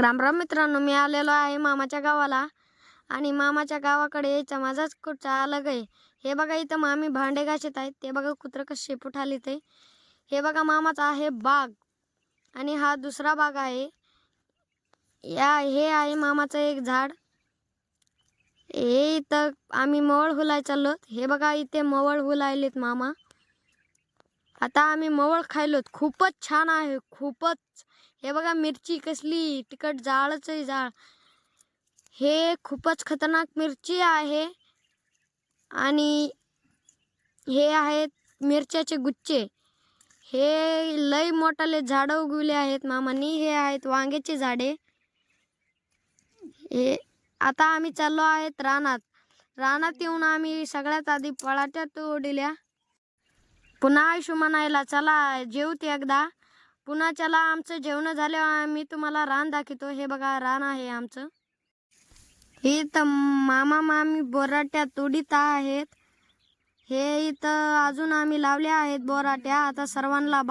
राम राम मित्रांनो, मी आलेलो आहे मामाच्या गावाला आणि मामाच्या गावाकडे यायचा माझाच कुठचा अलग आहे. हे बघा इथं मामी भांडे घासत आहेत. ते बघा कुत्रं कसं शेपूट आले ते. हे बघा मामाचा आहे बाग आणि हा दुसरा बाग आहे. हे आहे मामाचं एक झाड. हे इथं आम्ही मवळ हुलाय चाललोत. हे बघा इथे मवळ हुलायलेत मामा. आता आम्ही मवळ खायलोत. खूपच छान आहे, खूपच. हे बघा मिरची कसली तिखट जाळच आहे जाळ. हे खूपच खतरनाक मिरची आहे आणि हे आहेत मिरच्याचे गुच्छे. हे लय मोठाले झाडं उगवले आहेत मामांनी. हे आहेत वांग्याचे झाडे. हे आता आम्ही चाललो आहेत रानात. रानात येऊन आम्ही सगळ्यात आधी पळाट्या तोडल्या. पुन्हा आयशू म्हणायला चला जेवूत एकदा. पुन्हा चला आमचं जेवण झाल्यावर मी तुम्हाला रान दाखवतो. हे बघा रान आहे आमचं. हे इथं मामा मामी बोराट्या तोडीत आहेत. हे इथं अजून आम्ही लावल्या आहेत बोराट्या. आता सर्वांना